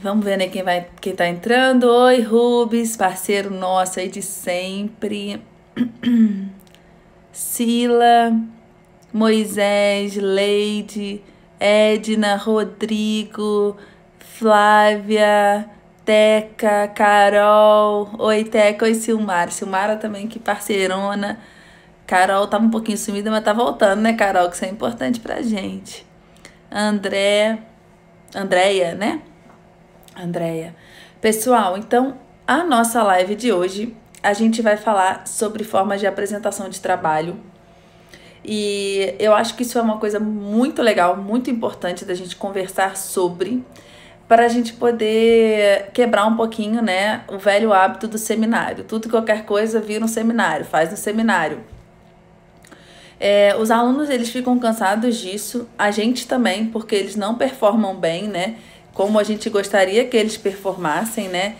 Vamos ver, né, quem tá entrando. Oi, Rubens, parceiro nosso aí de sempre. Sila, Moisés, Leide, Edna, Rodrigo, Flávia, Teca, Carol. Oi, Teca. Oi, Silmara. Silmara também, que parceirona. Carol tava um pouquinho sumida, mas tá voltando, né, Carol? Que isso é importante pra gente. Andréia, né? Andréia. Pessoal, então, a nossa live de hoje, a gente vai falar sobre formas de apresentação de trabalho. E eu acho que isso é uma coisa muito legal, muito importante da gente conversar sobre, para a gente poder quebrar um pouquinho, né, o velho hábito do seminário. Tudo, qualquer coisa, vira um seminário, faz um seminário. Os alunos, eles ficam cansados disso, a gente também, porque eles não performam bem, né, como a gente gostaria que eles performassem, né.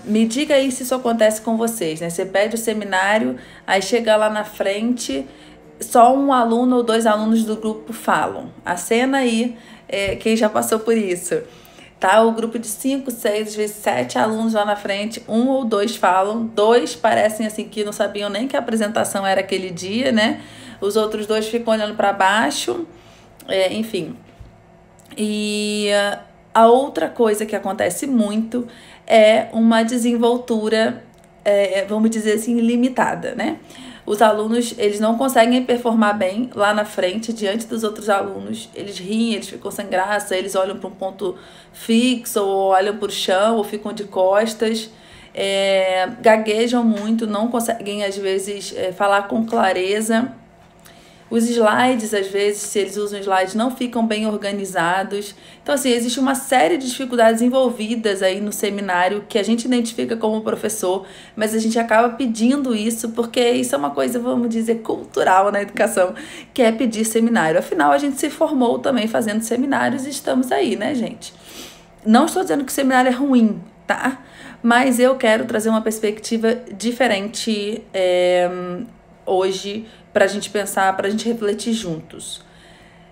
Me diga aí se isso acontece com vocês, né, você pede o seminário, aí chega lá na frente, só um aluno ou dois alunos do grupo falam. Acena aí, quem já passou por isso. Tá? O grupo de 5, 6, às vezes 7 alunos lá na frente, um ou dois falam, dois parecem assim que não sabiam nem que a apresentação era aquele dia, né? Os outros dois ficam olhando para baixo, enfim. E a outra coisa que acontece muito é uma desenvoltura, vamos dizer assim, limitada, né? Os alunos, eles não conseguem performar bem lá na frente, diante dos outros alunos. Eles riem, eles ficam sem graça, eles olham para um ponto fixo, ou olham para o chão, ou ficam de costas. Gaguejam muito, não conseguem, às vezes, falar com clareza. Os slides, às vezes, se eles usam slides, não ficam bem organizados. Então, assim, existe uma série de dificuldades envolvidas aí no seminário que a gente identifica como professor, mas a gente acaba pedindo isso porque isso é uma coisa, vamos dizer, cultural na educação, que é pedir seminário. Afinal, a gente se formou também fazendo seminários e estamos aí, né, gente? Não estou dizendo que o seminário é ruim, tá? Mas eu quero trazer uma perspectiva diferente hoje, pra gente pensar, pra gente refletir juntos.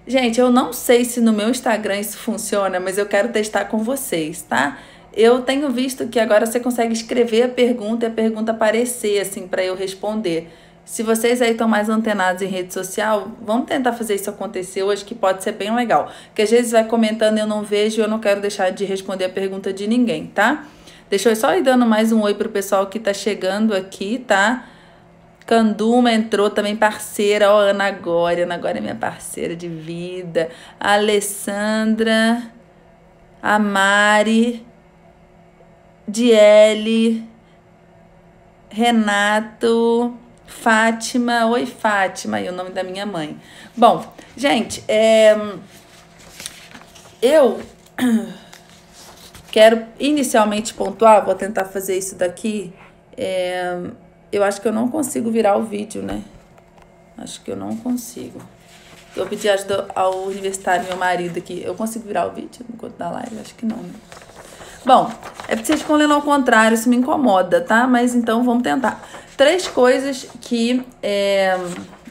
Gente, eu não sei se no meu Instagram isso funciona, mas eu quero testar com vocês, tá? Eu tenho visto que agora você consegue escrever a pergunta e a pergunta aparecer, assim, pra eu responder. Se vocês aí estão mais antenados em rede social, vamos tentar fazer isso acontecer hoje, que pode ser bem legal. Porque às vezes vai comentando e eu não vejo e eu não quero deixar de responder a pergunta de ninguém, tá? Deixa eu só ir dando mais um oi pro pessoal que tá chegando aqui, tá? Canduma entrou também, parceira. Ó, Ana Glória é minha parceira de vida. A Alessandra, a Mari, Diele, Renato, Fátima. Oi, Fátima, aí o nome da minha mãe. Bom, gente, eu quero inicialmente pontuar, vou tentar fazer isso daqui. Eu acho que eu não consigo virar o vídeo, né? Acho que eu não consigo. Eu pedi ajuda ao universitário, meu marido aqui. Eu consigo virar o vídeo enquanto da live? Acho que não, né? Bom, é porque vocês ficam lendo ao contrário, isso me incomoda, tá? Mas então vamos tentar. 3 coisas que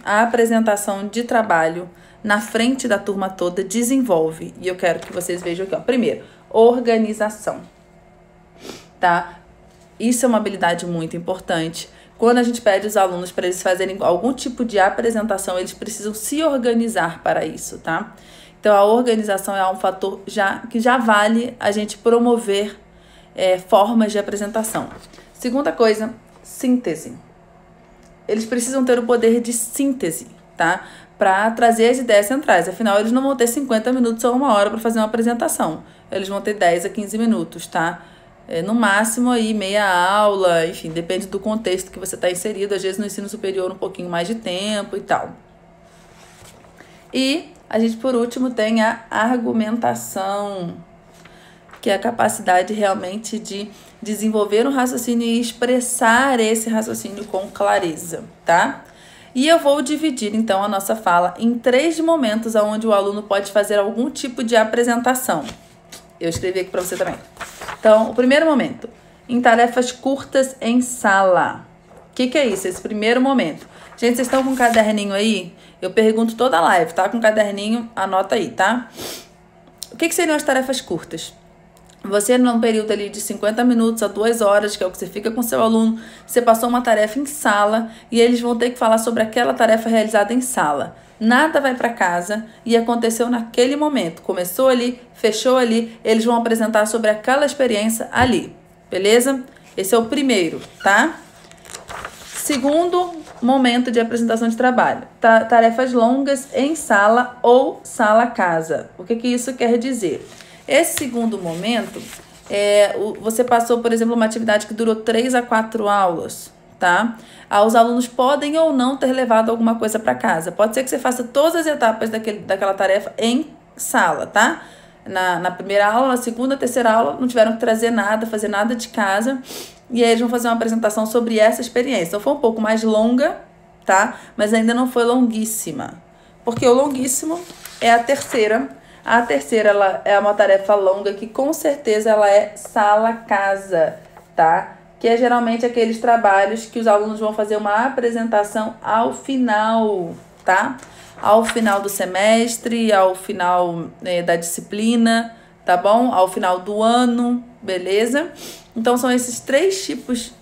a apresentação de trabalho na frente da turma toda desenvolve. E eu quero que vocês vejam aqui, ó. Primeiro, organização, tá? Isso é uma habilidade muito importante. Quando a gente pede os alunos para eles fazerem algum tipo de apresentação, eles precisam se organizar para isso, tá? Então, a organização é um fator que já vale a gente promover formas de apresentação. Segunda coisa, síntese. Eles precisam ter o poder de síntese, tá? Para trazer as ideias centrais. Afinal, eles não vão ter 50 minutos ou 1 hora para fazer uma apresentação. Eles vão ter 10 a 15 minutos, tá? No máximo aí meia aula, enfim, depende do contexto que você está inserido. Às vezes no ensino superior um pouquinho mais de tempo e tal. E a gente, por último, tem a argumentação, que é a capacidade realmente de desenvolver um raciocínio e expressar esse raciocínio com clareza, tá? E eu vou dividir, então, a nossa fala em 3 momentos onde o aluno pode fazer algum tipo de apresentação. Eu escrevi aqui para você também. Então, o primeiro momento, em tarefas curtas em sala. O que é isso, esse primeiro momento? Gente, vocês estão com um caderninho aí? Eu pergunto toda a live, tá? Com um caderninho, anota aí, tá? O que seriam as tarefas curtas? Você, num período ali de 50 minutos a 2 horas, que é o que você fica com seu aluno, você passou uma tarefa em sala e eles vão ter que falar sobre aquela tarefa realizada em sala. Nada vai para casa e aconteceu naquele momento. Começou ali, fechou ali, eles vão apresentar sobre aquela experiência ali, beleza? Esse é o primeiro, tá? Segundo momento de apresentação de trabalho, tarefas longas em sala ou sala-casa. O que isso quer dizer? Esse segundo momento, você passou, por exemplo, uma atividade que durou 3 a 4 aulas, tá? Os alunos podem ou não ter levado alguma coisa para casa. Pode ser que você faça todas as etapas daquela tarefa em sala, tá? Na primeira aula, na segunda, terceira aula, não tiveram que trazer nada, fazer nada de casa. E aí eles vão fazer uma apresentação sobre essa experiência. Então foi um pouco mais longa, tá? Mas ainda não foi longuíssima. Porque o longuíssimo é a terceira. A terceira, ela é uma tarefa longa que com certeza ela é sala-casa, tá? Que é geralmente aqueles trabalhos que os alunos vão fazer uma apresentação ao final, tá? Ao final do semestre, ao final da disciplina, tá bom? Ao final do ano, beleza? Então são esses 3 tipos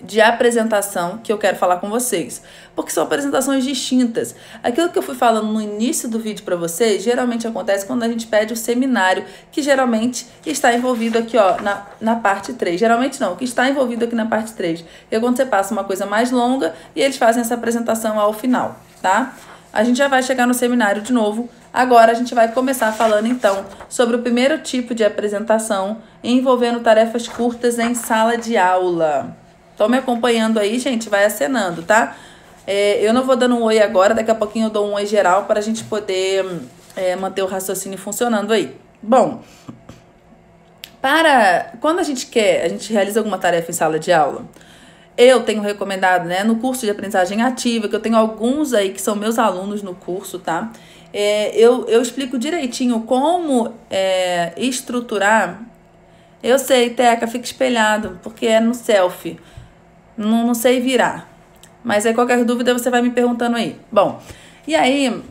de apresentação que eu quero falar com vocês, porque são apresentações distintas. Aquilo que eu fui falando no início do vídeo para vocês, geralmente acontece quando a gente pede o seminário, que geralmente está envolvido aqui, ó, na parte 3. Geralmente não, que está envolvido aqui na parte 3. É quando você passa uma coisa mais longa e eles fazem essa apresentação ao final, tá? A gente já vai chegar no seminário de novo. Agora a gente vai começar falando então sobre o primeiro tipo de apresentação envolvendo tarefas curtas em sala de aula. Estão me acompanhando aí, gente? Vai acenando, tá? Eu não vou dando um oi agora, daqui a pouquinho eu dou um oi geral para a gente poder manter o raciocínio funcionando aí. Bom, quando a gente realiza alguma tarefa em sala de aula, eu tenho recomendado, né, no curso de aprendizagem ativa, que eu tenho alguns aí que são meus alunos no curso, tá? Eu explico direitinho como estruturar. Eu sei, Teca, fica espelhado, porque é no selfie. Não sei virar. Mas aí qualquer dúvida você vai me perguntando aí. Bom, e aí,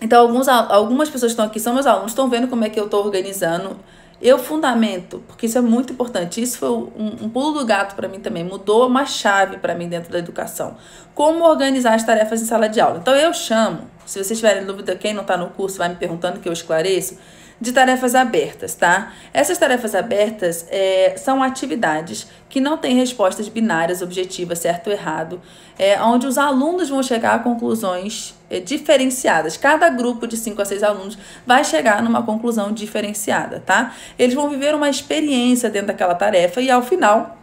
então algumas pessoas que estão aqui são meus alunos, estão vendo como é que eu estou organizando. Eu fundamento, porque isso é muito importante. Isso foi um pulo do gato para mim também. Mudou uma chave para mim dentro da educação. Como organizar as tarefas em sala de aula. Então eu chamo, se vocês tiverem dúvida, quem não está no curso vai me perguntando que eu esclareço, de tarefas abertas, tá? Essas tarefas abertas são atividades que não têm respostas binárias, objetivas, certo ou errado, onde os alunos vão chegar a conclusões diferenciadas. Cada grupo de 5 a 6 alunos vai chegar numa conclusão diferenciada, tá? Eles vão viver uma experiência dentro daquela tarefa e, ao final,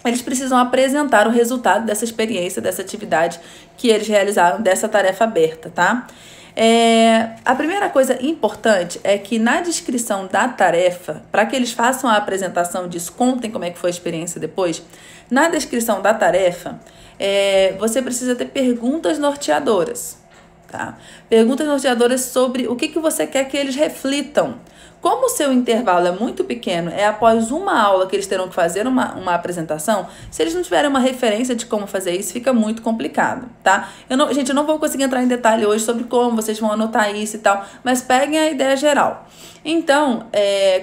eles precisam apresentar o resultado dessa experiência, dessa atividade que eles realizaram, dessa tarefa aberta, tá? A primeira coisa importante é que na descrição da tarefa, para que eles façam a apresentação disso, contem como é que foi a experiência depois, na descrição da tarefa, você precisa ter perguntas norteadoras, tá? Perguntas norteadoras sobre o que você quer que eles reflitam. Como o seu intervalo é muito pequeno, após uma aula que eles terão que fazer uma apresentação, se eles não tiverem uma referência de como fazer isso, fica muito complicado, tá? Gente, eu não vou conseguir entrar em detalhe hoje sobre como vocês vão anotar isso e tal, mas peguem a ideia geral. Então,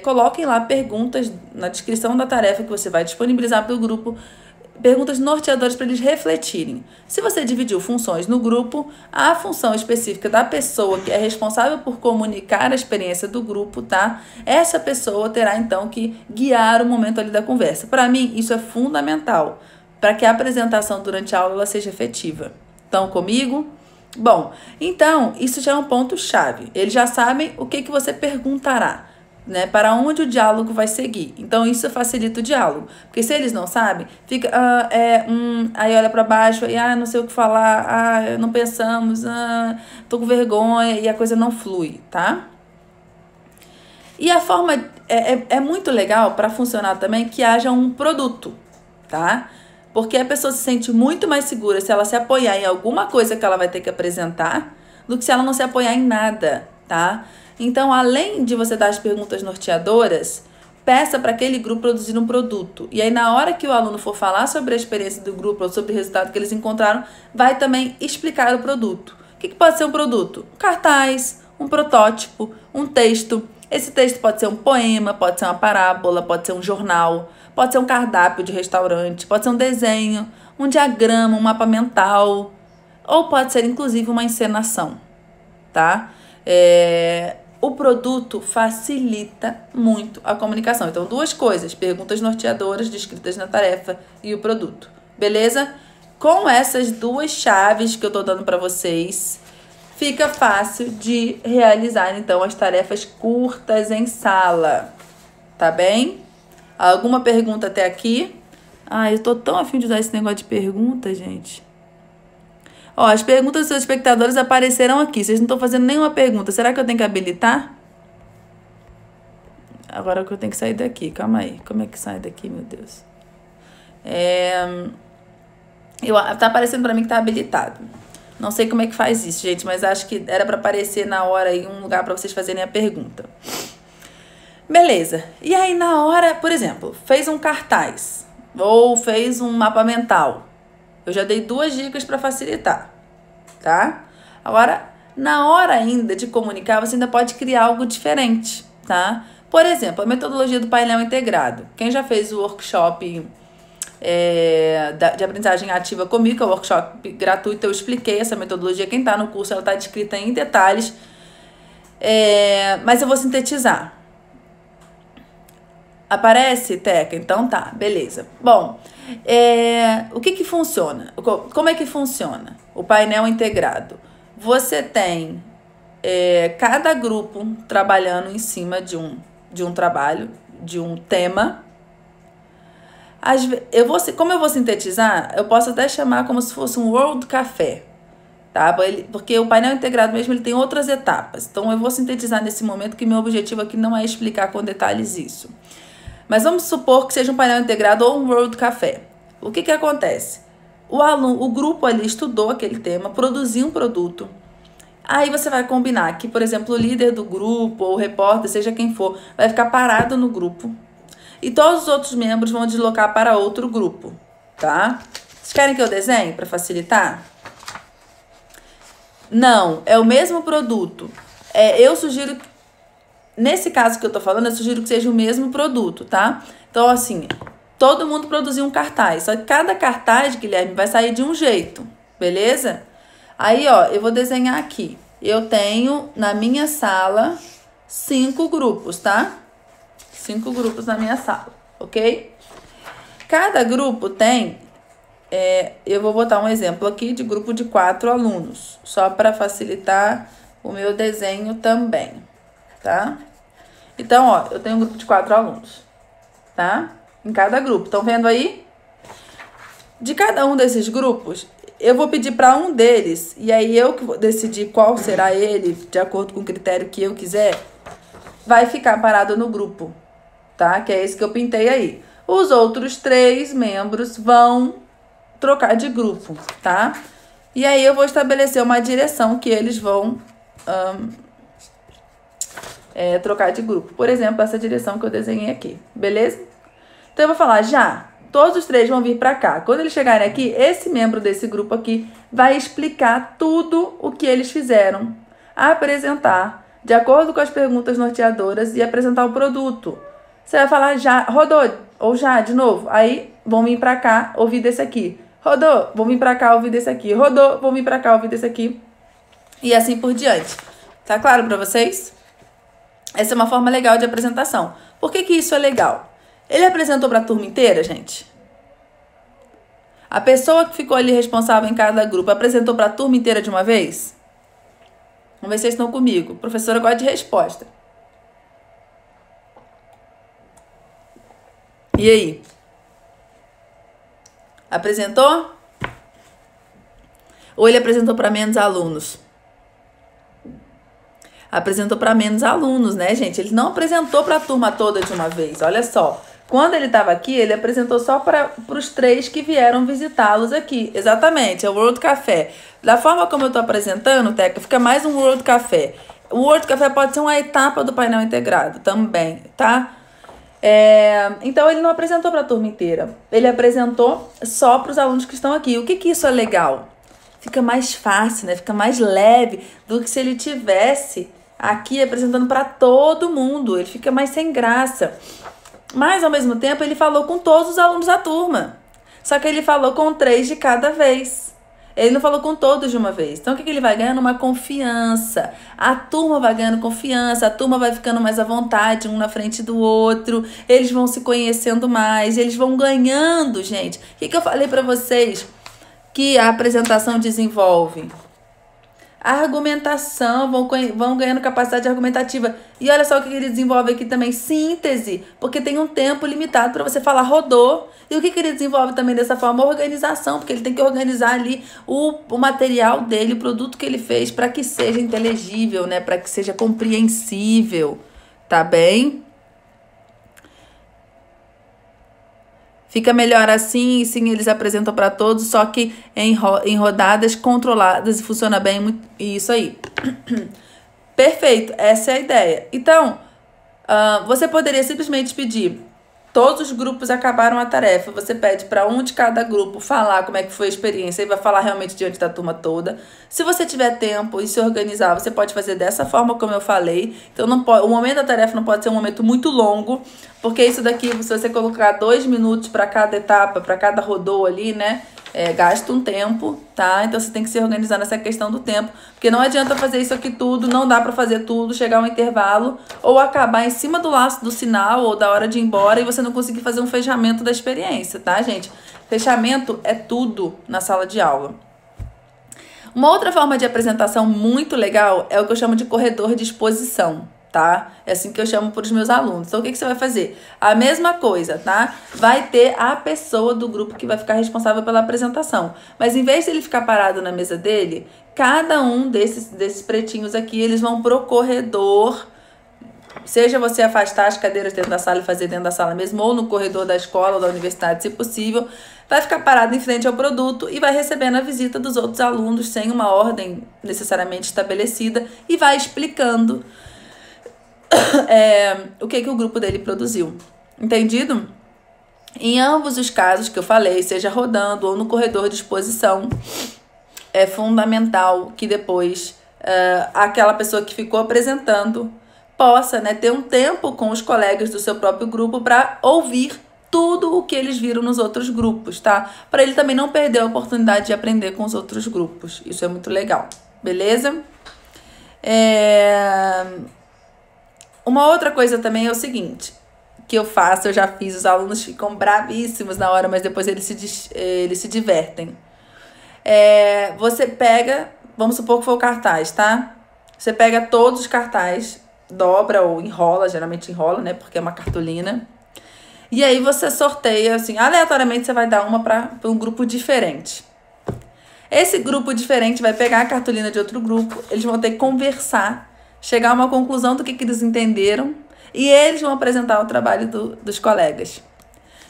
coloquem lá perguntas na descrição da tarefa que você vai disponibilizar para o grupo, perguntas norteadoras para eles refletirem. Se você dividiu funções no grupo, a função específica da pessoa que é responsável por comunicar a experiência do grupo, tá? Essa pessoa terá, então, que guiar o momento ali da conversa. Para mim, isso é fundamental para que a apresentação durante a aula ela seja efetiva. Estão comigo? Bom, então, isso já é um ponto-chave. Eles já sabem o que você perguntará, né, para onde o diálogo vai seguir. Então isso facilita o diálogo, porque se eles não sabem, fica aí olha para baixo, aí não sei o que falar, não pensamos, tô com vergonha, e a coisa não flui, tá? E a forma é muito legal para funcionar também que haja um produto, tá? Porque a pessoa se sente muito mais segura se ela se apoiar em alguma coisa que ela vai ter que apresentar do que se ela não se apoiar em nada, tá? Então, além de você dar as perguntas norteadoras, peça para aquele grupo produzir um produto. E aí, na hora que o aluno for falar sobre a experiência do grupo ou sobre o resultado que eles encontraram, vai também explicar o produto. O que pode ser um produto? Um cartaz, um protótipo, um texto. Esse texto pode ser um poema, pode ser uma parábola, pode ser um jornal, pode ser um cardápio de restaurante, pode ser um desenho, um diagrama, um mapa mental, ou pode ser inclusive uma encenação, tá? O produto facilita muito a comunicação. Então, duas coisas: perguntas norteadoras descritas na tarefa e o produto. Beleza? Com essas duas chaves que eu tô dando para vocês, fica fácil de realizar, então, as tarefas curtas em sala. Tá bem? Alguma pergunta até aqui? Eu tô tão afim de usar esse negócio de pergunta, gente. Ó, as perguntas dos seus espectadores apareceram aqui. Vocês não estão fazendo nenhuma pergunta. Será que eu tenho que habilitar? Agora que eu tenho que sair daqui. Calma aí. Como é que sai daqui, meu Deus? Tá aparecendo pra mim que tá habilitado. Não sei como é que faz isso, gente, mas acho que era pra aparecer na hora aí um lugar pra vocês fazerem a pergunta. Beleza. E aí, na hora, por exemplo, fez um cartaz ou fez um mapa mental. Eu já dei 2 dicas para facilitar, tá? Agora, na hora ainda de comunicar, você ainda pode criar algo diferente, tá? Por exemplo, a metodologia do painel integrado. Quem já fez o workshop de aprendizagem ativa comigo, que é o workshop gratuito, eu expliquei essa metodologia. Quem tá no curso, ela tá descrita em detalhes, mas eu vou sintetizar. Aparece, Teca? Então tá, beleza. Bom, o que funciona? Como é que funciona o painel integrado? Você tem cada grupo trabalhando em cima de um trabalho, de um tema. Como eu vou sintetizar, eu posso até chamar como se fosse um World Café, tá? Porque o painel integrado mesmo, ele tem outras etapas. Então eu vou sintetizar nesse momento, que meu objetivo aqui não é explicar com detalhes isso. Mas vamos supor que seja um painel integrado ou um World Café. O que acontece? O grupo ali estudou aquele tema, produziu um produto. Aí você vai combinar que, por exemplo, o líder do grupo ou o repórter, seja quem for, vai ficar parado no grupo. E todos os outros membros vão deslocar para outro grupo, tá? Vocês querem que eu desenhe para facilitar? Não, é o mesmo produto. Eu sugiro... Nesse caso que eu tô falando, eu sugiro que seja o mesmo produto, tá? Então, assim, todo mundo produziu um cartaz. Só que cada cartaz, Guilherme, vai sair de um jeito, beleza? Aí, ó, eu vou desenhar aqui. Eu tenho, na minha sala, 5 grupos, tá? 5 grupos na minha sala, ok? Cada grupo tem... eu vou botar um exemplo aqui de grupo de 4 alunos. Só para facilitar o meu desenho também. Tá? Então, ó, eu tenho um grupo de 4 alunos, tá? Em cada grupo, estão vendo aí? De cada um desses grupos, eu vou pedir para um deles, e aí eu que vou decidir qual será ele, de acordo com o critério que eu quiser, vai ficar parado no grupo, tá? Que é esse que eu pintei aí. Os outros 3 membros vão trocar de grupo, tá? E aí eu vou estabelecer uma direção que eles vão... trocar de grupo. Por exemplo, essa direção que eu desenhei aqui, beleza? Então eu vou falar, todos os 3 vão vir pra cá. Quando eles chegarem aqui, esse membro desse grupo aqui vai explicar tudo o que eles fizeram, apresentar, de acordo com as perguntas norteadoras, e apresentar o produto. Você vai falar, rodou, ou de novo. Aí, vão vir pra cá, ouvir desse aqui. Rodou, vão vir pra cá, ouvir desse aqui. Rodou, vão vir pra cá, ouvir desse aqui. E assim por diante. Tá claro pra vocês? Essa é uma forma legal de apresentação. Por que isso é legal? Ele apresentou para a turma inteira, gente? A pessoa que ficou ali responsável em cada grupo apresentou para a turma inteira de uma vez? Vamos ver se vocês estão comigo. A professora gosta de resposta. E aí? Apresentou? Ou ele apresentou para menos alunos? Apresentou para menos alunos, né, gente? Ele não apresentou para a turma toda de uma vez. Olha só. Quando ele estava aqui, ele apresentou só para os 3 que vieram visitá-los aqui. Exatamente, é o World Café. Da forma como eu estou apresentando, Teca, fica mais um World Café. O World Café pode ser uma etapa do painel integrado também, tá? Então, ele não apresentou para a turma inteira. Ele apresentou só para os alunos que estão aqui. O que isso é legal? Fica mais fácil, né? Fica mais leve do que se ele tivesse aqui apresentando para todo mundo, ele fica mais sem graça. Mas, ao mesmo tempo, ele falou com todos os alunos da turma. Só que ele falou com 3 de cada vez. Ele não falou com todos de uma vez. Então, o que ele vai ganhando? Uma confiança. A turma vai ganhando confiança, a turma vai ficando mais à vontade, um na frente do outro. Eles vão se conhecendo mais, eles vão ganhando, gente. O que eu falei para vocês que a apresentação desenvolve? A argumentação, vão ganhando capacidade argumentativa. E olha só o que ele desenvolve aqui também, síntese, porque tem um tempo limitado para você falar, rodou. E o que ele desenvolve também dessa forma? Organização, porque ele tem que organizar ali o material dele, o produto que ele fez, para que seja inteligível, né? Para que seja compreensível, tá bem? Fica melhor assim, sim, eles apresentam para todos, só que em rodadas controladas e funciona bem, isso aí. Perfeito, essa é a ideia. Então, você poderia simplesmente pedir, todos os grupos acabaram a tarefa, você pede para um de cada grupo falar como é que foi a experiência e vai falar realmente diante da turma toda. Se você tiver tempo e se organizar, você pode fazer dessa forma como eu falei. Então, não pode, o momento da tarefa não pode ser um momento muito longo, porque isso daqui, se você colocar 2 minutos para cada etapa, para cada rodô ali, né? Gasta um tempo, tá? Então, você tem que se organizar nessa questão do tempo, porque não adianta fazer isso aqui tudo, não dá pra fazer tudo, chegar um intervalo, ou acabar em cima do laço do sinal, ou da hora de ir embora, e você não conseguir fazer um fechamento da experiência, tá, gente? Fechamento é tudo na sala de aula. Uma outra forma de apresentação muito legal é o que eu chamo de corredor de exposição, tá? É assim que eu chamo para os meus alunos. Então, o que você vai fazer? A mesma coisa, tá? Vai ter a pessoa do grupo que vai ficar responsável pela apresentação. Mas, em vez de ele ficar parado na mesa dele, cada um desses pretinhos aqui, eles vão pro corredor. Seja você afastar as cadeiras dentro da sala e fazer dentro da sala mesmo, ou no corredor da escola ou da universidade, se possível, vai ficar parado em frente ao produto e vai recebendo a visita dos outros alunos sem uma ordem necessariamente estabelecida e vai explicando o que o grupo dele produziu. Entendido? Em ambos os casos que eu falei, seja rodando ou no corredor de exposição, é fundamental que depois aquela pessoa que ficou apresentando possa, né, ter um tempo com os colegas do seu próprio grupo para ouvir tudo o que eles viram nos outros grupos, tá? Para ele também não perder a oportunidade de aprender com os outros grupos. Isso é muito legal, beleza? Uma outra coisa também é o seguinte, que eu faço, eu já fiz, os alunos ficam bravíssimos na hora, mas depois eles se divertem. Você pega, vamos supor que foi o cartaz, tá? Você pega todos os cartazes, dobra ou enrola, geralmente enrola, né? Porque é uma cartolina. E aí você sorteia, assim, aleatoriamente você vai dar uma para um grupo diferente. Esse grupo diferente vai pegar a cartolina de outro grupo, eles vão ter que conversar, chegar a uma conclusão do que eles entenderam e eles vão apresentar o trabalho dos colegas.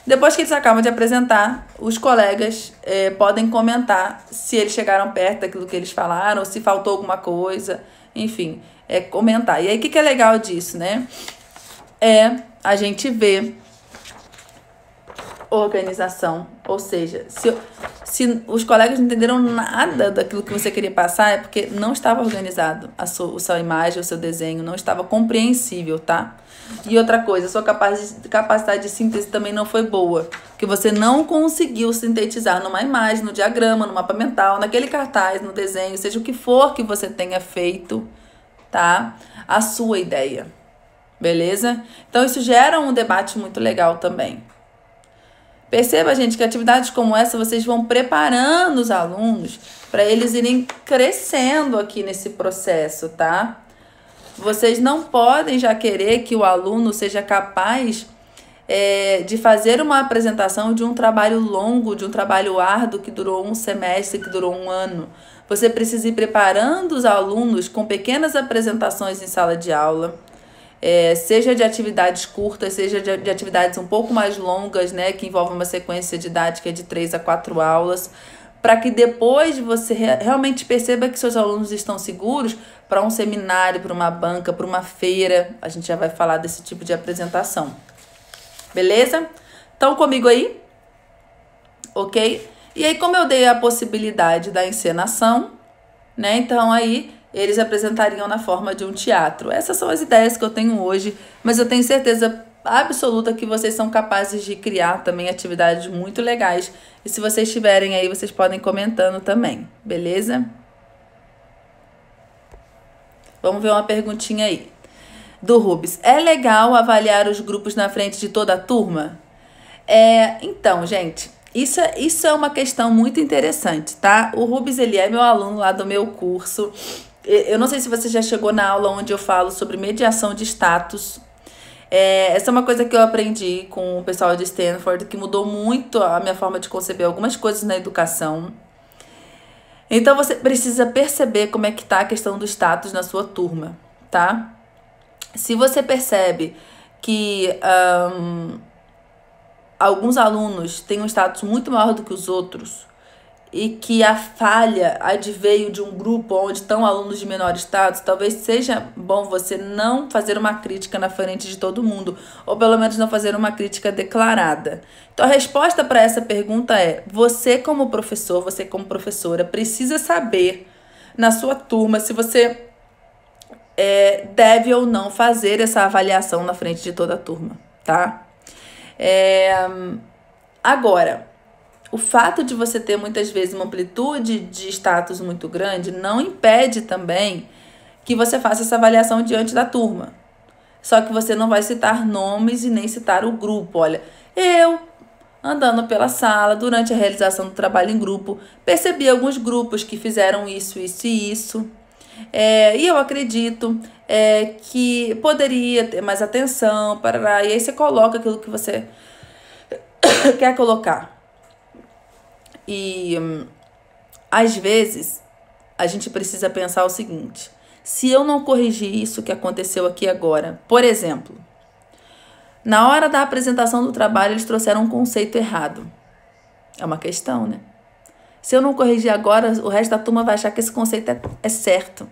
Depois que eles acabam de apresentar, os colegas podem comentar se eles chegaram perto daquilo que eles falaram, se faltou alguma coisa, enfim, comentar. E aí, o que é legal disso, né? A gente ver organização, ou seja, se os colegas não entenderam nada daquilo que você queria passar, é porque não estava organizado a sua imagem, o seu desenho, não estava compreensível, tá? E outra coisa, a sua capacidade de síntese também não foi boa, porque você não conseguiu sintetizar numa imagem, no diagrama, no mapa mental, naquele cartaz, no desenho, seja o que for que você tenha feito, tá? A sua ideia, beleza? Então, isso gera um debate muito legal também. Perceba, gente, que atividades como essa vocês vão preparando os alunos para eles irem crescendo aqui nesse processo, tá? Vocês não podem já querer que o aluno seja capaz de fazer uma apresentação de um trabalho longo, de um trabalho árduo que durou um semestre, que durou um ano. Você precisa ir preparando os alunos com pequenas apresentações em sala de aula, seja de atividades curtas, seja de atividades um pouco mais longas, né, que envolvem uma sequência didática de 3 a 4 aulas, para que depois você realmente perceba que seus alunos estão seguros para um seminário, para uma banca, para uma feira. A gente já vai falar desse tipo de apresentação. Beleza? Estão comigo aí? Ok? E aí, como eu dei a possibilidade da encenação, né, então aí eles apresentariam na forma de um teatro. Essas são as ideias que eu tenho hoje, mas eu tenho certeza absoluta que vocês são capazes de criar também atividades muito legais. E se vocês tiverem aí, vocês podem ir comentando também, beleza? Vamos ver uma perguntinha aí. Do Rubens. É legal avaliar os grupos na frente de toda a turma? Então, gente, isso é uma questão muito interessante, tá? O Rubens, ele é meu aluno lá do meu curso. Eu não sei se você já chegou na aula onde eu falo sobre mediação de status. Essa é uma coisa que eu aprendi com o pessoal de Stanford, que mudou muito a minha forma de conceber algumas coisas na educação. Então, você precisa perceber como é que tá a questão do status na sua turma, tá? Se você percebe que alguns alunos têm um status muito maior do que os outros e que a falha adveio de um grupo onde estão alunos de menor status, talvez seja bom você não fazer uma crítica na frente de todo mundo, ou pelo menos não fazer uma crítica declarada. Então, a resposta para essa pergunta é: você como professor, você como professora, precisa saber na sua turma se você deve ou não fazer essa avaliação na frente de toda a turma, tá? Agora, o fato de você ter muitas vezes uma amplitude de status muito grande não impede também que você faça essa avaliação diante da turma. Só que você não vai citar nomes e nem citar o grupo. Olha, eu, andando pela sala, durante a realização do trabalho em grupo, percebi alguns grupos que fizeram isso, isso e isso. E eu acredito que poderia ter mais atenção, parará, e aí você coloca aquilo que você quer colocar. E às vezes a gente precisa pensar o seguinte: se eu não corrigir isso que aconteceu aqui agora, por exemplo, na hora da apresentação do trabalho eles trouxeram um conceito errado. É uma questão, né? Se eu não corrigir agora, o resto da turma vai achar que esse conceito é certo.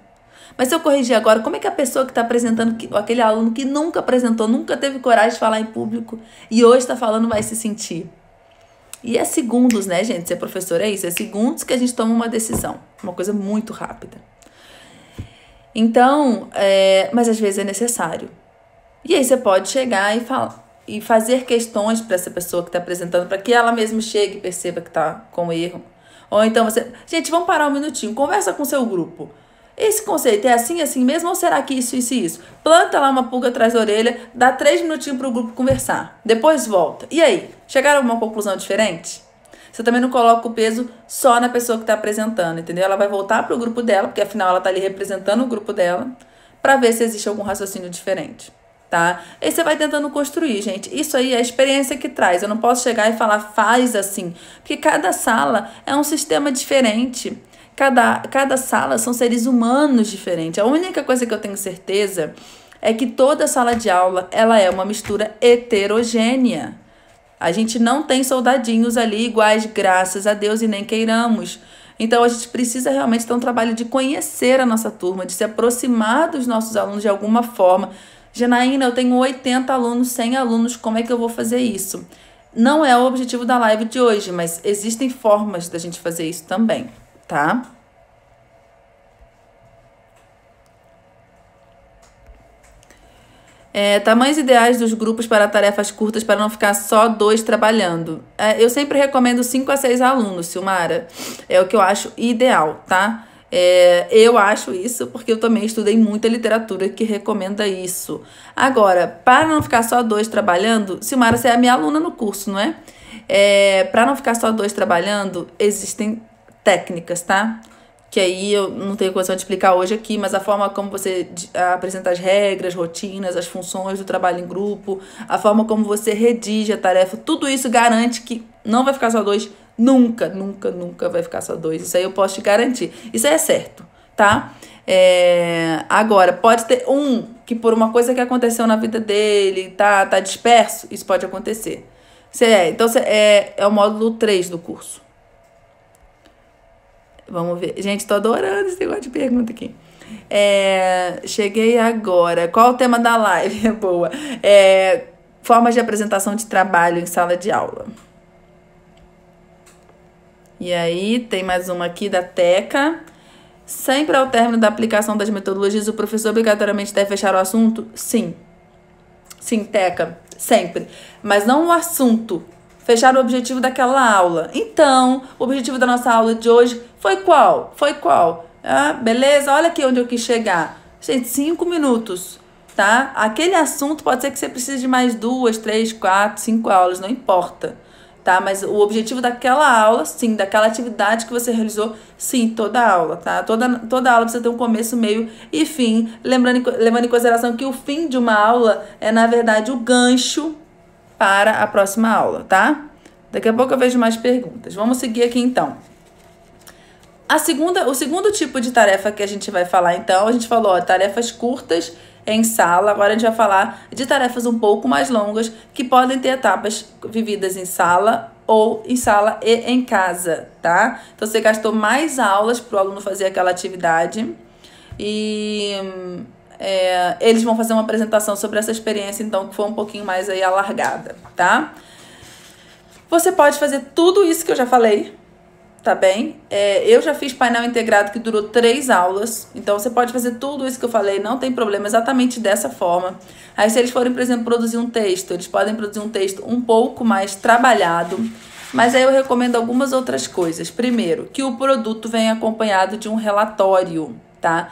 Mas se eu corrigir agora, como é que a pessoa que está apresentando, aquele aluno que nunca apresentou, nunca teve coragem de falar em público e hoje está falando, vai se sentir? E é segundos, né, gente? Ser professor é isso. É segundos que a gente toma uma decisão. Uma coisa muito rápida. Então, mas às vezes é necessário. E aí você pode chegar e falar, e fazer questões para essa pessoa que está apresentando, para que ela mesma chegue e perceba que está com erro. Ou então você... Gente, vamos parar um minutinho. Conversa com o seu grupo. Esse conceito é assim mesmo ou será que isso, isso e isso? Planta lá uma pulga atrás da orelha, dá 3 minutinhos para o grupo conversar. Depois volta. E aí? Chegaram a uma conclusão diferente? Você também não coloca o peso só na pessoa que está apresentando, entendeu? Ela vai voltar para o grupo dela, porque afinal ela está ali representando o grupo dela, para ver se existe algum raciocínio diferente, tá? Aí você vai tentando construir, gente. Isso aí é a experiência que traz. Eu não posso chegar e falar, faz assim, porque cada sala é um sistema diferente. Cada sala são seres humanos diferentes. A única coisa que eu tenho certeza é que toda sala de aula ela é uma mistura heterogênea. A gente não tem soldadinhos ali iguais, graças a Deus, e nem queiramos. Então, a gente precisa realmente ter um trabalho de conhecer a nossa turma, de se aproximar dos nossos alunos de alguma forma. Janaína, eu tenho 80 alunos, 100 alunos, como é que eu vou fazer isso? Não é o objetivo da live de hoje, mas existem formas da gente fazer isso também, tá? Tamanhos ideais dos grupos para tarefas curtas para não ficar só 2 trabalhando. Eu sempre recomendo 5 a 6 alunos, Silmara. É o que eu acho ideal, tá? Eu acho isso porque eu também estudei muita literatura que recomenda isso. Agora, para não ficar só 2 trabalhando, Silmara, você é a minha aluna no curso, não é? Para não ficar só 2 trabalhando, existem técnicas, tá? Que aí eu não tenho condição de explicar hoje aqui, mas a forma como você apresenta as regras, rotinas, as funções do trabalho em grupo, a forma como você redige a tarefa, tudo isso garante que não vai ficar só 2, nunca, nunca, nunca vai ficar só 2. Isso aí eu posso te garantir. Isso aí é certo, tá? Agora, pode ter um que por uma coisa que aconteceu na vida dele, tá disperso, isso pode acontecer. Então, é o módulo 3 do curso. Vamos ver. Gente, tô adorando esse negócio de pergunta aqui. Cheguei agora. Qual o tema da live? É boa. Formas de apresentação de trabalho em sala de aula. E aí, tem mais uma aqui da Teca. Sempre ao término da aplicação das metodologias, o professor obrigatoriamente deve fechar o assunto? Sim. Sim, Teca, sempre. Mas não o assunto. Fechar o objetivo daquela aula. Então, o objetivo da nossa aula de hoje foi qual? Foi qual? Ah, beleza? Olha aqui onde eu quis chegar. Gente, 5 minutos, tá? Aquele assunto pode ser que você precise de mais 2, 3, 4, 5 aulas, não importa. Tá? Mas o objetivo daquela aula, sim, daquela atividade que você realizou, sim, toda a aula, tá? Toda aula precisa ter um levando, meio e fim, levando em consideração que o fim de uma aula é, na verdade, o gancho para a próxima aula, tá? Daqui a pouco eu vejo mais perguntas. Vamos seguir aqui, então. O segundo tipo de tarefa que a gente vai falar, então, a gente falou, ó, tarefas curtas em sala. Agora a gente vai falar de tarefas um pouco mais longas que podem ter etapas vividas em sala ou em sala e em casa, tá? Então você gastou mais aulas para o aluno fazer aquela atividade e eles vão fazer uma apresentação sobre essa experiência, então, que foi um pouquinho mais aí alargada, tá? Você pode fazer tudo isso que eu já falei, tá bem? Eu já fiz painel integrado que durou 3 aulas, então você pode fazer tudo isso que eu falei, não tem problema, exatamente dessa forma. Aí se eles forem, por exemplo, produzir um texto, eles podem produzir um texto um pouco mais trabalhado, mas aí eu recomendo algumas outras coisas. Primeiro, que o produto venha acompanhado de um relatório, tá?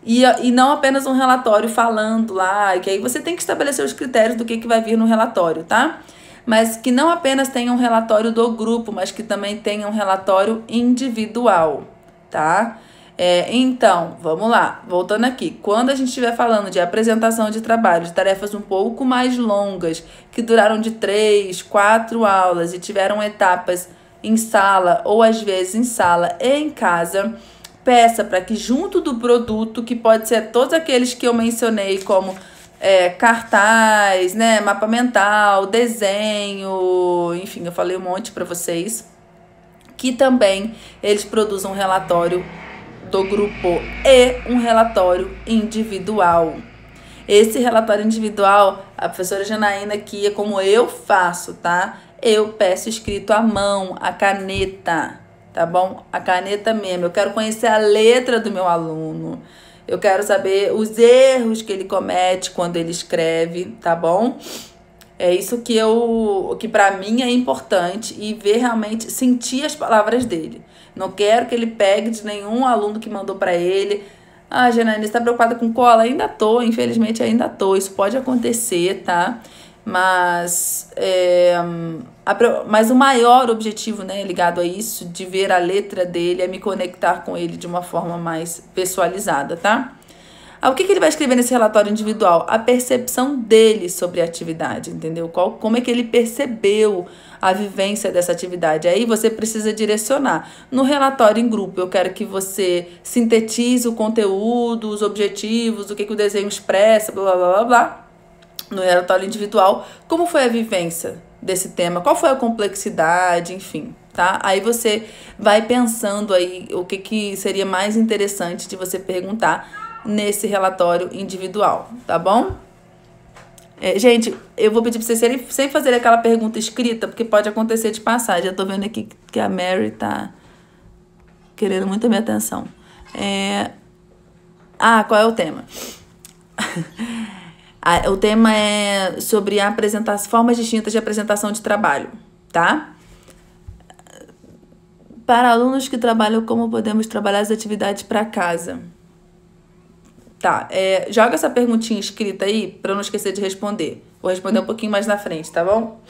E não apenas um relatório falando lá, que aí você tem que estabelecer os critérios do que vai vir no relatório, tá? Mas que não apenas tenha um relatório do grupo, mas que também tenha um relatório individual, tá? Então, vamos lá, voltando aqui. Quando a gente estiver falando de apresentação de trabalho, de tarefas um pouco mais longas, que duraram de 3, 4 aulas e tiveram etapas em sala ou às vezes em sala e em casa, peça para que junto do produto, que pode ser todos aqueles que eu mencionei como cartaz, né, mapa mental, desenho, enfim, eu falei um monte para vocês, que também eles produzam um relatório do grupo e um relatório individual. Esse relatório individual, a professora Janaína aqui, é como eu faço, tá? Eu peço escrito à mão, a caneta, tá bom? A caneta mesmo. Eu quero conhecer a letra do meu aluno. Eu quero saber os erros que ele comete quando ele escreve, tá bom? É isso que para mim é importante, e ver realmente, sentir as palavras dele. Não quero que ele pegue de nenhum aluno que mandou para ele. Ah, Janaína, você tá preocupada com cola? Ainda tô, infelizmente ainda tô. Isso pode acontecer, tá? Mas o maior objetivo, né, ligado a isso, de ver a letra dele, é me conectar com ele de uma forma mais pessoalizada, tá? O que ele vai escrever nesse relatório individual? A percepção dele sobre a atividade, entendeu? Como é que ele percebeu a vivência dessa atividade. Aí você precisa direcionar. No relatório em grupo, eu quero que você sintetize o conteúdo, os objetivos, o que o desenho expressa, blá, blá, blá, blá. No relatório individual, como foi a vivência desse tema, qual foi a complexidade, enfim, tá? Aí você vai pensando aí o que seria mais interessante de você perguntar nesse relatório individual, tá bom? Gente, eu vou pedir pra vocês sem fazer aquela pergunta escrita, porque pode acontecer de passar. Já tô vendo aqui que a Mary tá querendo muito a minha atenção. Qual é o tema? O tema é sobre formas distintas de apresentação de trabalho, tá? Para alunos que trabalham, como podemos trabalhar as atividades para casa? Tá, joga essa perguntinha escrita aí para eu não esquecer de responder. Vou responder um pouquinho mais na frente, tá bom?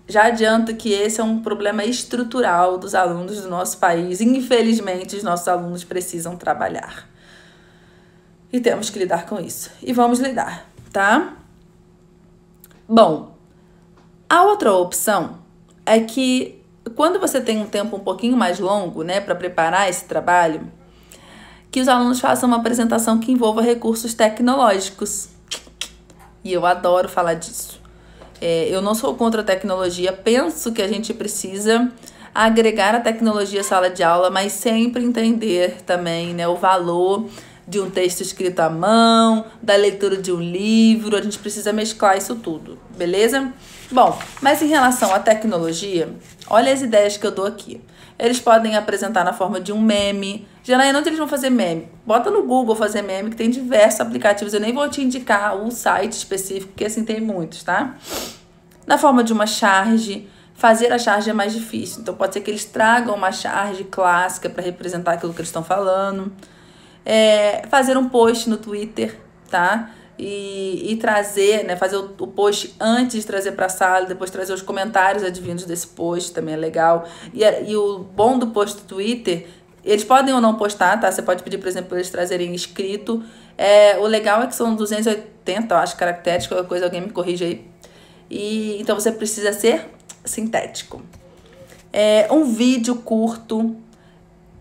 Já adianto que esse é um problema estrutural dos alunos do nosso país. Infelizmente, os nossos alunos precisam trabalhar. E temos que lidar com isso. E vamos lidar, tá? Bom, a outra opção é que quando você tem um tempo um pouquinho mais longo, né, para preparar esse trabalho, que os alunos façam uma apresentação que envolva recursos tecnológicos. E eu adoro falar disso. Eu não sou contra a tecnologia, penso que a gente precisa agregar a tecnologia à sala de aula, mas sempre entender também, né, o valor de um texto escrito à mão, da leitura de um livro. A gente precisa mesclar isso tudo, beleza? Bom, mas em relação à tecnologia, olha as ideias que eu dou aqui. Eles podem apresentar na forma de um meme. Janaína, onde eles vão fazer meme? Bota no Google fazer meme, que tem diversos aplicativos. Eu nem vou te indicar o site específico, porque assim tem muitos, tá? Na forma de uma charge. Fazer a charge é mais difícil. Então pode ser que eles tragam uma charge clássica para representar aquilo que eles estão falando. Fazer um post no Twitter, tá? E trazer, né? Fazer o post antes de trazer para a sala, depois trazer os comentários advindos desse post, também é legal. E o bom do post do Twitter, eles podem ou não postar, tá? Você pode pedir, por exemplo, para eles trazerem escrito. O legal é que são 280, eu acho, caracteres, qualquer coisa, alguém me corrige aí. Então você precisa ser sintético. Um vídeo curto.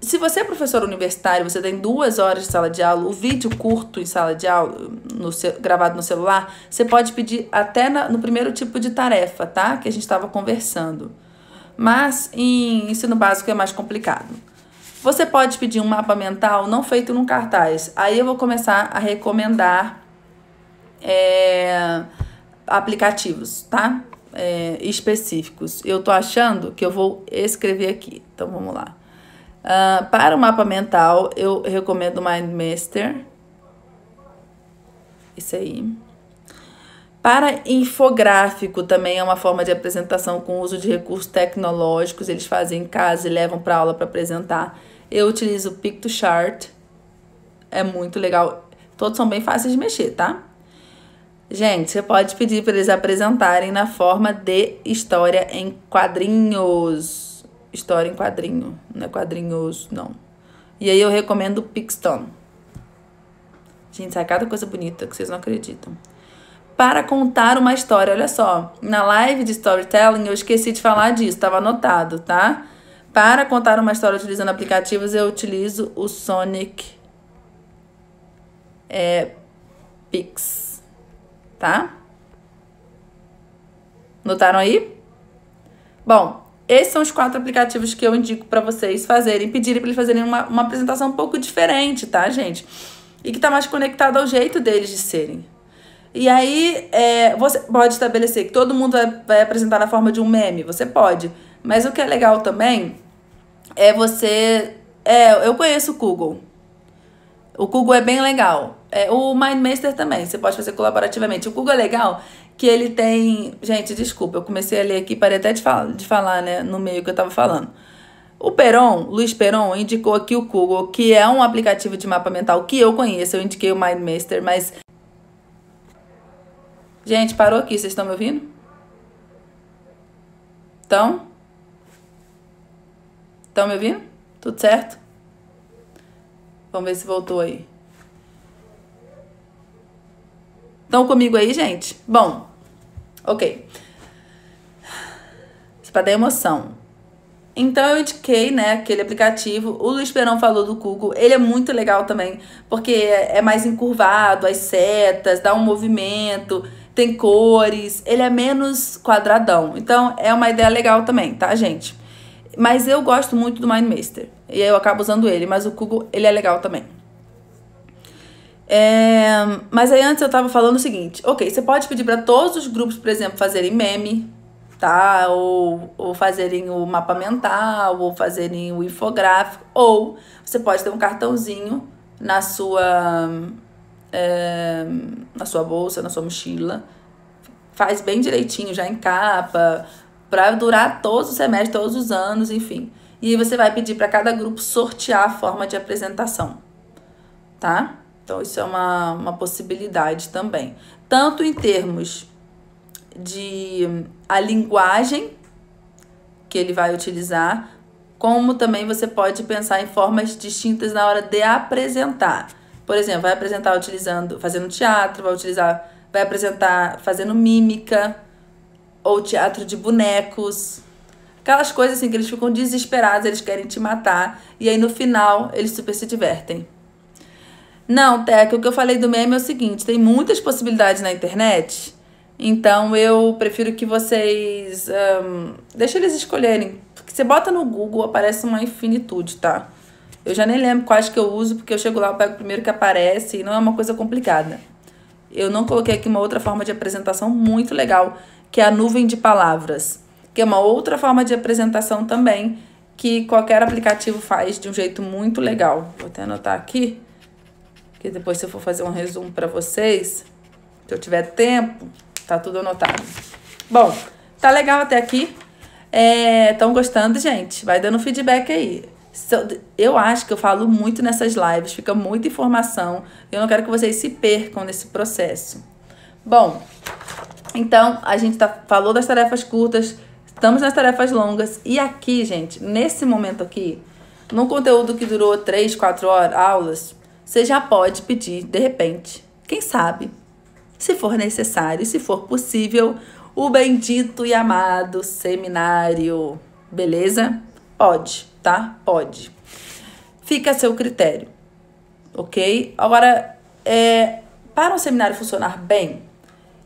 Se você é professor universitário, você tem 2 horas de sala de aula, o vídeo curto em sala de aula, gravado no celular, você pode pedir até no primeiro tipo de tarefa, tá? Que a gente estava conversando. Mas em ensino básico é mais complicado. Você pode pedir um mapa mental não feito num cartaz. Aí eu vou começar a recomendar aplicativos, tá? Específicos. Eu tô achando que eu vou escrever aqui. Então vamos lá. Para o mapa mental, eu recomendo o MindMaster. Isso aí. Para infográfico, também é uma forma de apresentação com uso de recursos tecnológicos. Eles fazem em casa e levam para aula para apresentar. Eu utilizo o Piktochart. É muito legal. Todos são bem fáceis de mexer, tá? Gente, você pode pedir para eles apresentarem na forma de história em quadrinhos. História em quadrinho, não é quadrinhos, não. E aí eu recomendo o Pixton. Gente, sai cada coisa bonita que vocês não acreditam. Para contar uma história, olha só. Na live de storytelling eu esqueci de falar disso, estava anotado, tá? Para contar uma história utilizando aplicativos, eu utilizo o Sonic Pix, tá? Notaram aí? Bom, esses são os 4 aplicativos que eu indico para vocês fazerem, pedirem para eles fazerem uma apresentação um pouco diferente, tá, gente? E que tá mais conectado ao jeito deles de serem. E aí, você pode estabelecer que todo mundo vai apresentar na forma de um meme, você pode. Mas o que é legal também é você... eu conheço o Google. O Google é bem legal. O MindMaster também, você pode fazer colaborativamente. O Google é legal que ele tem... Gente, desculpa, eu comecei a ler aqui, parei até de falar, né, no meio que eu tava falando. O Luiz Peron, indicou aqui o Google, que é um aplicativo de mapa mental que eu conheço. Eu indiquei o MindMaster, mas... Gente, parou aqui, vocês estão me ouvindo? Estão me ouvindo? Tudo certo? Vamos ver se voltou aí. Estão comigo aí, gente? Bom, ok. Isso para dar emoção. Então eu indiquei, né, aquele aplicativo. O Luiz Perão falou do Google. Ele é muito legal também, porque é mais encurvado, as setas, dá um movimento, tem cores. Ele é menos quadradão. Então é uma ideia legal também, tá, gente? Mas eu gosto muito do MindMaster. E aí eu acabo usando ele. Mas o Google, ele é legal também. Mas aí antes eu tava falando o seguinte. Ok, você pode pedir para todos os grupos, por exemplo, fazerem meme, tá? Ou fazerem o mapa mental, ou fazerem o infográfico. Ou você pode ter um cartãozinho na sua bolsa, na sua mochila. Faz bem direitinho, já em capa, para durar todos os semestres, todos os anos, enfim. E aí você vai pedir para cada grupo sortear a forma de apresentação, tá? Então isso é uma possibilidade também. Tanto em termos de a linguagem que ele vai utilizar, como também você pode pensar em formas distintas na hora de apresentar. Por exemplo, vai apresentar fazendo teatro, vai apresentar fazendo mímica, ou teatro de bonecos. Aquelas coisas assim que eles ficam desesperados, eles querem te matar. E aí no final eles super se divertem. Não, Teca, o que eu falei do meme é o seguinte, tem muitas possibilidades na internet, então eu prefiro que vocês deixem eles escolherem. Porque você bota no Google, aparece uma infinitude, tá? Eu já nem lembro quais que eu uso, porque eu chego lá, eu pego o primeiro que aparece e não é uma coisa complicada. Eu não coloquei aqui uma outra forma de apresentação muito legal, que é a nuvem de palavras, que é uma outra forma de apresentação também, que qualquer aplicativo faz de um jeito muito legal. Vou até anotar aqui, que depois se eu for fazer um resumo para vocês, se eu tiver tempo, tá tudo anotado. Bom, tá legal até aqui? Estão gostando, gente? Vai dando feedback aí. Eu acho que eu falo muito nessas lives, fica muita informação. Eu não quero que vocês se percam nesse processo. Bom, então a gente falou das tarefas curtas, estamos nas tarefas longas. E aqui, gente, nesse momento aqui, num conteúdo que durou 3, 4 aulas, você já pode pedir, de repente, quem sabe, se for necessário, se for possível, o bendito e amado seminário. Beleza? Pode, tá? Pode. Fica a seu critério, ok? Agora, para um seminário funcionar bem,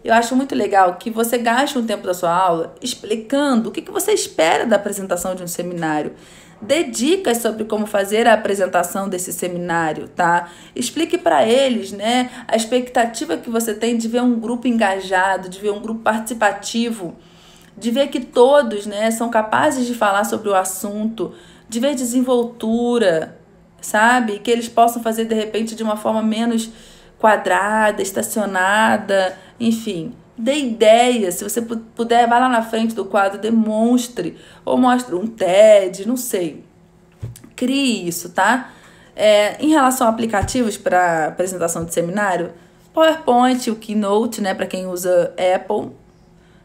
eu acho muito legal que você gaste um tempo da sua aula explicando o que você espera da apresentação de um seminário. Dê dicas sobre como fazer a apresentação desse seminário, tá? Explique para eles, né, a expectativa que você tem de ver um grupo engajado, de ver um grupo participativo, de ver que todos, né, são capazes de falar sobre o assunto, de ver desenvoltura, sabe? Que eles possam fazer, de repente, de uma forma menos quadrada, estacionada, enfim. Dê ideias, se você puder, vá lá na frente do quadro, demonstre, ou mostre um TED, não sei. Crie isso, tá? Em relação a aplicativos para apresentação de seminário, PowerPoint, o Keynote, né, para quem usa Apple,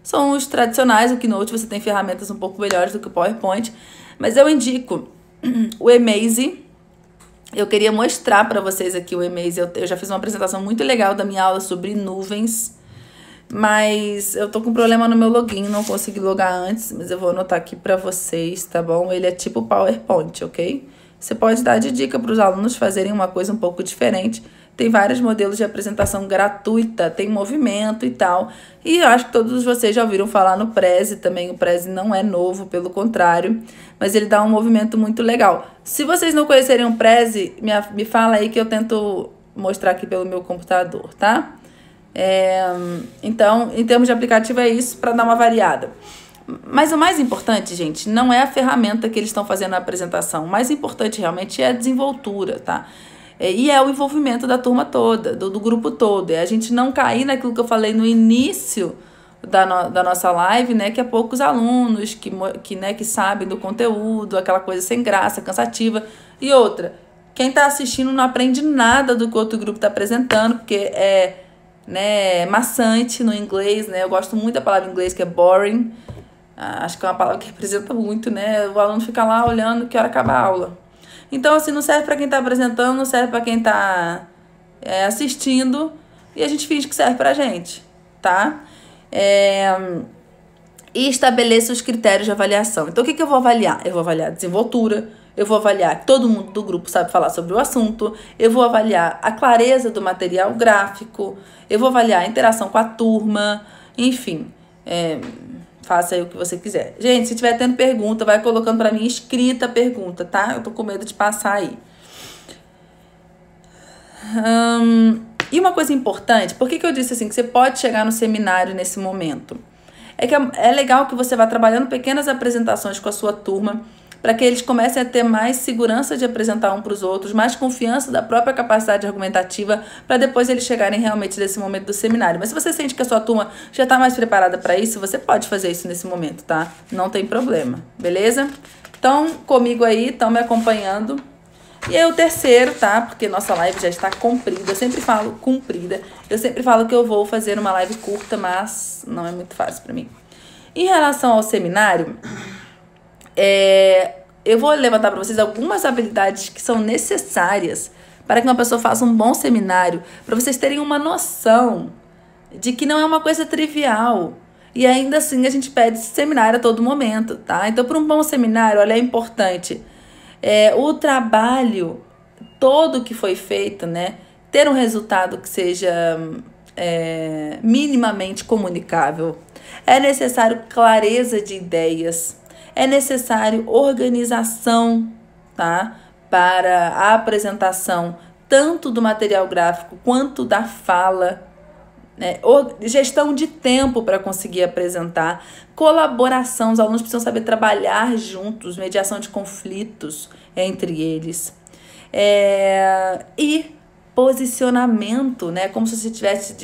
são os tradicionais. O Keynote você tem ferramentas um pouco melhores do que o PowerPoint, mas eu indico o Emaze. Eu queria mostrar para vocês aqui o Emaze. Eu já fiz uma apresentação muito legal da minha aula sobre nuvens, mas eu tô com problema no meu login, não consegui logar antes, mas eu vou anotar aqui para vocês, tá bom? Ele é tipo PowerPoint, ok? Você pode dar de dica para os alunos fazerem uma coisa um pouco diferente. Tem vários modelos de apresentação gratuita, tem movimento e tal. E eu acho que todos vocês já ouviram falar no Prezi também. O Prezi não é novo, pelo contrário, mas ele dá um movimento muito legal. Se vocês não conhecerem o Prezi, me fala aí que eu tento mostrar aqui pelo meu computador, tá? Então, em termos de aplicativo é isso, para dar uma variada. Mas o mais importante, gente, não é a ferramenta que eles estão fazendo na apresentação. O mais importante realmente é a desenvoltura, tá? E é o envolvimento da turma toda, do grupo todo. É a gente não cair naquilo que eu falei no início da nossa live, né? Que é poucos alunos que sabem do conteúdo, aquela coisa sem graça, cansativa. E outra, quem tá assistindo não aprende nada do que o outro grupo tá apresentando, porque né, maçante no inglês, né? Eu gosto muito da palavra em inglês, que é boring. Acho que é uma palavra que representa muito, né? O aluno fica lá olhando que hora acaba a aula. Então, assim, não serve para quem tá apresentando, não serve para quem tá assistindo, e a gente finge que serve pra gente, tá? E estabeleça os critérios de avaliação. Então, o que eu vou avaliar? Eu vou avaliar a desenvoltura, eu vou avaliar que todo mundo do grupo sabe falar sobre o assunto, eu vou avaliar a clareza do material gráfico, eu vou avaliar a interação com a turma, enfim, faça aí o que você quiser. Gente, se tiver tendo pergunta, vai colocando para mim escrita a pergunta, tá? Eu tô com medo de passar aí. E uma coisa importante, por que eu disse assim, que você pode chegar no seminário nesse momento? É que é legal que você vá trabalhando pequenas apresentações com a sua turma, para que eles comecem a ter mais segurança de apresentar um para os outros, mais confiança da própria capacidade argumentativa, para depois eles chegarem realmente nesse momento do seminário. Mas se você sente que a sua turma já está mais preparada para isso, você pode fazer isso nesse momento, tá? Não tem problema, beleza? Então, comigo aí, estão me acompanhando. E aí o terceiro, tá? Porque nossa live já está comprida, eu sempre falo comprida. Eu sempre falo que eu vou fazer uma live curta, mas não é muito fácil para mim. Em relação ao seminário, eu vou levantar para vocês algumas habilidades que são necessárias para que uma pessoa faça um bom seminário, para vocês terem uma noção de que não é uma coisa trivial. E ainda assim a gente pede seminário a todo momento, tá? Então, para um bom seminário, olha, é importante o trabalho todo que foi feito, né? Ter um resultado que seja minimamente comunicável. É necessário clareza de ideias. É necessário organização, tá? Para a apresentação tanto do material gráfico quanto da fala, né? Gestão de tempo para conseguir apresentar, colaboração, os alunos precisam saber trabalhar juntos, mediação de conflitos entre eles. E posicionamento, né? Como se você estivesse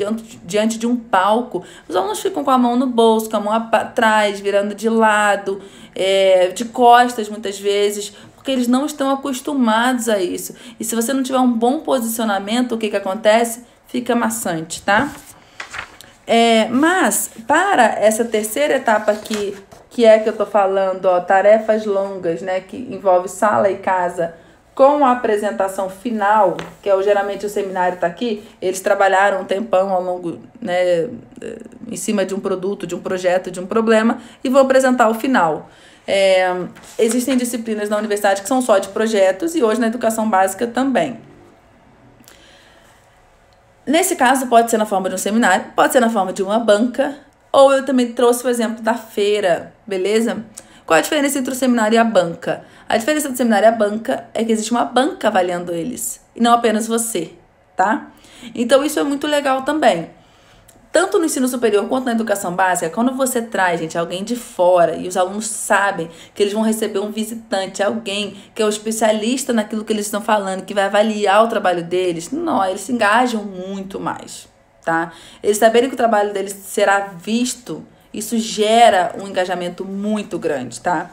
diante de um palco. Os alunos ficam com a mão no bolso, com a mão atrás, virando de lado, de costas muitas vezes, porque eles não estão acostumados a isso. E se você não tiver um bom posicionamento, o que acontece? Fica maçante, tá? Mas, para essa terceira etapa aqui, que eu tô falando, ó, tarefas longas, né? Que envolve sala e casa, com a apresentação final, que geralmente o seminário tá aqui, eles trabalharam um tempão ao longo, né? Em cima de um produto, de um projeto, de um problema, e vão apresentar o final. Existem disciplinas na universidade que são só de projetos, e hoje na educação básica também. Nesse caso, pode ser na forma de um seminário, pode ser na forma de uma banca, ou eu também trouxe o exemplo da feira, beleza? Qual a diferença entre o seminário e a banca? A diferença do seminário e a banca é que existe uma banca avaliando eles, e não apenas você, tá? Então, isso é muito legal também. Tanto no ensino superior quanto na educação básica, quando você traz, gente, alguém de fora e os alunos sabem que eles vão receber um visitante, alguém que é o especialista naquilo que eles estão falando, que vai avaliar o trabalho deles, não, eles se engajam muito mais, tá? Eles saberem que o trabalho deles será visto, isso gera um engajamento muito grande, tá?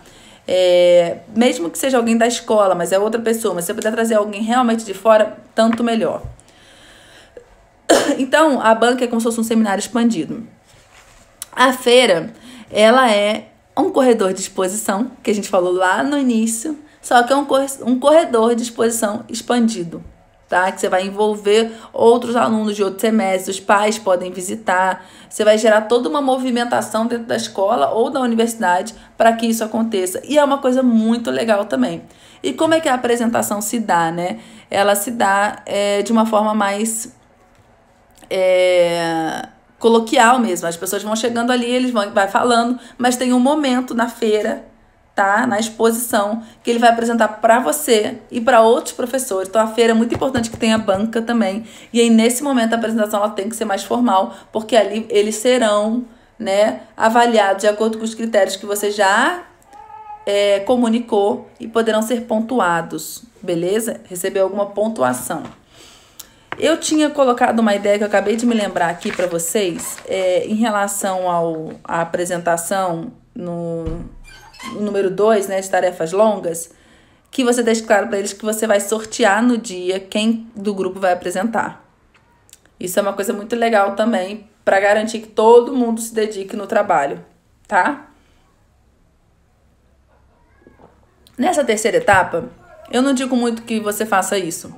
Mesmo que seja alguém da escola, mas é outra pessoa, mas se você puder trazer alguém realmente de fora, tanto melhor. Então, a banca é como se fosse um seminário expandido. A feira, ela é um corredor de exposição, que a gente falou lá no início, só que é um corredor de exposição expandido, tá? Que você vai envolver outros alunos de outros semestres, os pais podem visitar, você vai gerar toda uma movimentação dentro da escola ou da universidade para que isso aconteça. E é uma coisa muito legal também. E como é que a apresentação se dá, né? Ela se dá de uma forma mais coloquial mesmo. As pessoas vão chegando ali, eles vai falando, mas tem um momento na feira, tá? Na exposição, que ele vai apresentar para você e para outros professores. Então, a feira é muito importante que tenha banca também. E aí, nesse momento, a apresentação ela tem que ser mais formal, porque ali eles serão, né, avaliados de acordo com os critérios que você já comunicou e poderão ser pontuados, beleza? Receber alguma pontuação. Eu tinha colocado uma ideia que eu acabei de me lembrar aqui para vocês, em relação à apresentação no número 2, né, de tarefas longas, que você deixe claro para eles que você vai sortear no dia quem do grupo vai apresentar. Isso é uma coisa muito legal também, para garantir que todo mundo se dedique no trabalho, tá? Nessa terceira etapa, eu não digo muito que você faça isso.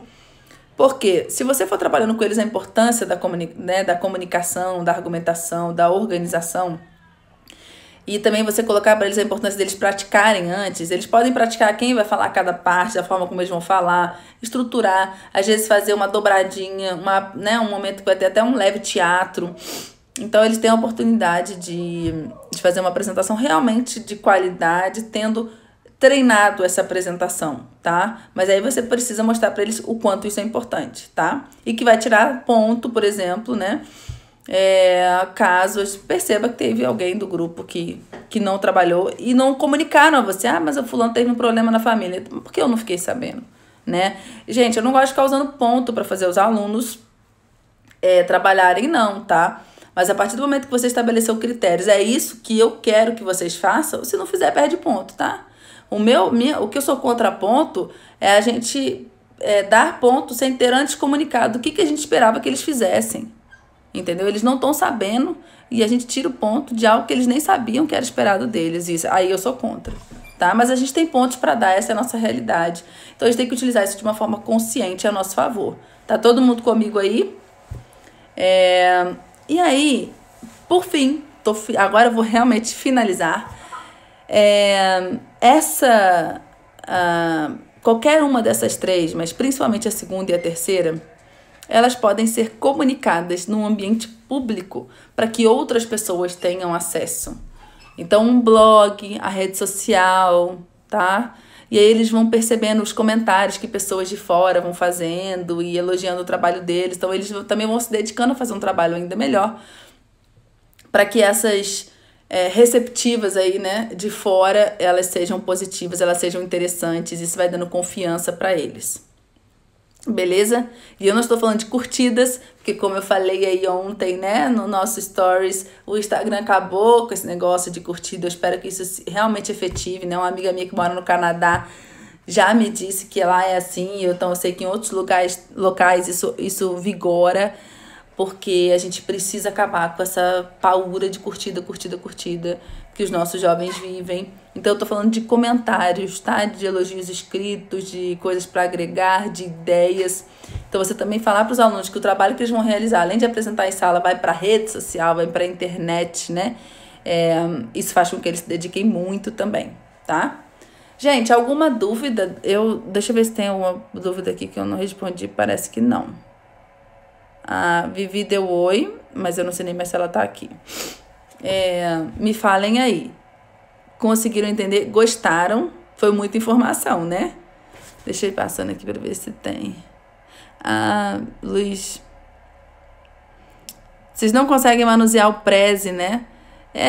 Porque se você for trabalhando com eles a importância da comunicação, da argumentação, da organização, e também você colocar para eles a importância deles praticarem antes, eles podem praticar quem vai falar cada parte, da forma como eles vão falar, estruturar, às vezes fazer uma dobradinha, um momento que vai ter até um leve teatro. Então, eles têm a oportunidade de fazer uma apresentação realmente de qualidade, tendo treinado essa apresentação, tá? Mas aí você precisa mostrar para eles o quanto isso é importante, tá? E que vai tirar ponto, por exemplo, né? Caso perceba que teve alguém do grupo que não trabalhou e não comunicaram a você, mas o fulano teve um problema na família, por que eu não fiquei sabendo, né? Gente, eu não gosto de ficar usando ponto para fazer os alunos trabalharem, não, tá? Mas a partir do momento que você estabeleceu critérios, é isso que eu quero que vocês façam, se não fizer, perde ponto, tá? O que eu sou contra ponto é a gente dar ponto sem ter antes comunicado o que a gente esperava que eles fizessem. Entendeu? Eles não estão sabendo e a gente tira o ponto de algo que eles nem sabiam que era esperado deles. Isso, aí eu sou contra, tá? Mas a gente tem pontos para dar, essa é a nossa realidade. Então a gente tem que utilizar isso de uma forma consciente a nosso favor. Tá todo mundo comigo aí? E aí, por fim, agora eu vou realmente finalizar. Qualquer uma dessas três, mas principalmente a segunda e a terceira, elas podem ser comunicadas num ambiente público para que outras pessoas tenham acesso. Então, um blog, a rede social, tá? E aí eles vão percebendo os comentários que pessoas de fora vão fazendo e elogiando o trabalho deles. Então eles também vão se dedicando a fazer um trabalho ainda melhor para que essas receptivas aí, né, de fora, elas sejam positivas, elas sejam interessantes. Isso vai dando confiança para eles. Beleza? E eu não estou falando de curtidas, porque como eu falei aí ontem, né, no nosso stories, o Instagram acabou com esse negócio de curtida. Eu espero que isso realmente efetive, né? Uma amiga minha que mora no Canadá já me disse que lá é assim, então eu sei que em outros locais isso vigora, porque a gente precisa acabar com essa paura de curtida que os nossos jovens vivem. Então eu tô falando de comentários, tá? De elogios escritos, de coisas para agregar, de ideias. Então você também falar para os alunos que o trabalho que eles vão realizar, além de apresentar em sala, vai para rede social, vai para internet, né? Isso faz com que eles se dediquem muito também, tá? Gente, alguma dúvida? Deixa eu ver se tem alguma dúvida aqui que eu não respondi, parece que não. A Vivi deu oi, mas eu não sei nem mais se ela tá aqui. Me falem aí. Conseguiram entender? Gostaram? Foi muita informação, né? Deixa eu ir passando aqui para ver se tem. Luiz. Vocês não conseguem manusear o Prezi, né?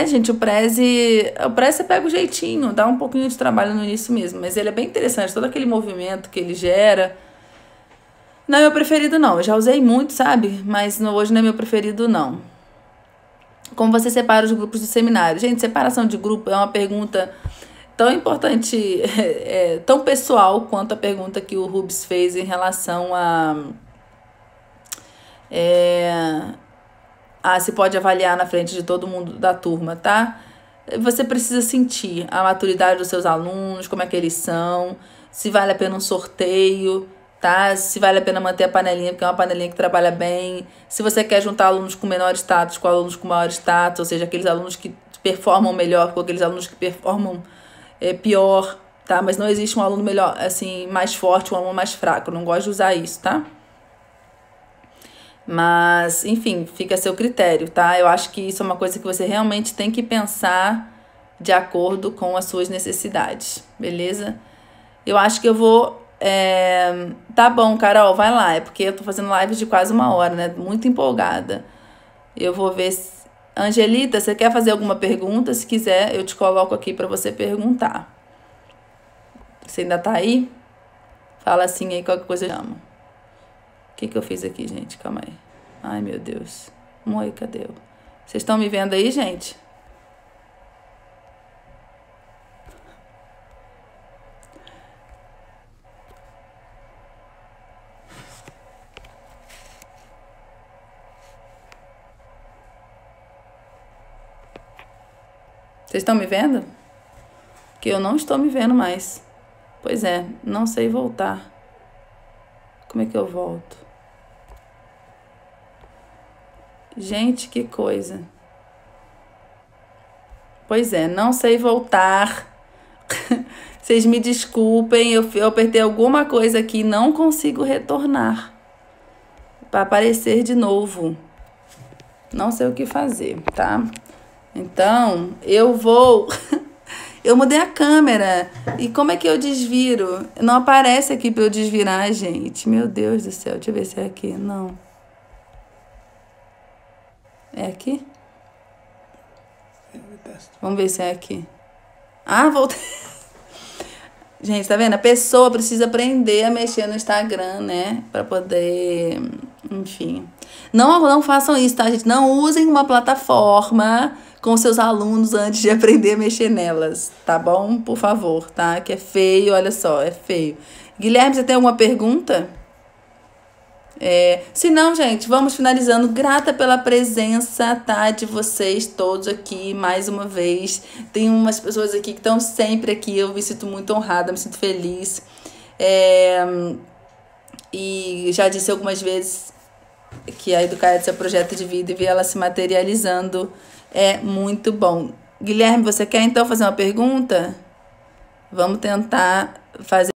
Gente, o Prezi você pega o jeitinho, dá um pouquinho de trabalho no início mesmo, mas ele é bem interessante, todo aquele movimento que ele gera. Não é meu preferido, não. Eu já usei muito, sabe? Mas hoje não é meu preferido, não. Como você separa os grupos do seminário? Gente, separação de grupo é uma pergunta tão importante, tão pessoal quanto a pergunta que o Rubens fez em relação a se pode avaliar na frente de todo mundo da turma, tá? Você precisa sentir a maturidade dos seus alunos, como é que eles são, se vale a pena um sorteio, tá? Se vale a pena manter a panelinha, porque é uma panelinha que trabalha bem. Se você quer juntar alunos com menor status com alunos com maior status, ou seja, aqueles alunos que performam melhor com aqueles alunos que performam pior, tá? Mas não existe um aluno melhor, assim, mais forte, um aluno mais fraco. Eu não gosto de usar isso, tá? Mas, enfim, fica a seu critério, tá? Eu acho que isso é uma coisa que você realmente tem que pensar de acordo com as suas necessidades, beleza? Eu acho que eu vou... Tá bom, Carol, vai lá. É porque eu tô fazendo live de quase 1 hora, né? Muito empolgada. Eu vou ver se... Angelita, você quer fazer alguma pergunta? Se quiser, eu te coloco aqui pra você perguntar. Você ainda tá aí? Fala assim aí, qualquer coisa eu chamo. O que eu fiz aqui, gente? Calma aí. Ai, meu Deus. Moi, cadê eu? Vocês estão me vendo aí, gente? Vocês estão me vendo? Que eu não estou me vendo mais. Pois é, não sei voltar. Como é que eu volto? Gente, que coisa. Pois é, não sei voltar. Vocês me desculpem, eu apertei alguma coisa aqui e não consigo retornar para aparecer de novo. Não sei o que fazer, tá? Então, eu vou... Eu mudei a câmera. E como é que eu desviro? Não aparece aqui pra eu desvirar, gente. Meu Deus do céu. Deixa eu ver se é aqui. Não. É aqui? Vamos ver se é aqui. Voltei. Gente, tá vendo? A pessoa precisa aprender a mexer no Instagram, né? Pra poder... Enfim. Não façam isso, tá, gente? Não usem uma plataforma com seus alunos antes de aprender a mexer nelas, tá bom? Por favor, tá? Que é feio, olha só, é feio. Guilherme, você tem alguma pergunta? Se não, gente, vamos finalizando. Grata pela presença, tá? De vocês todos aqui, mais uma vez. Tem umas pessoas aqui que estão sempre aqui, eu me sinto muito honrada, me sinto feliz. E já disse algumas vezes que a Educare é um projeto de vida e ver ela se materializando é muito bom. Guilherme, você quer então fazer uma pergunta? Vamos tentar fazer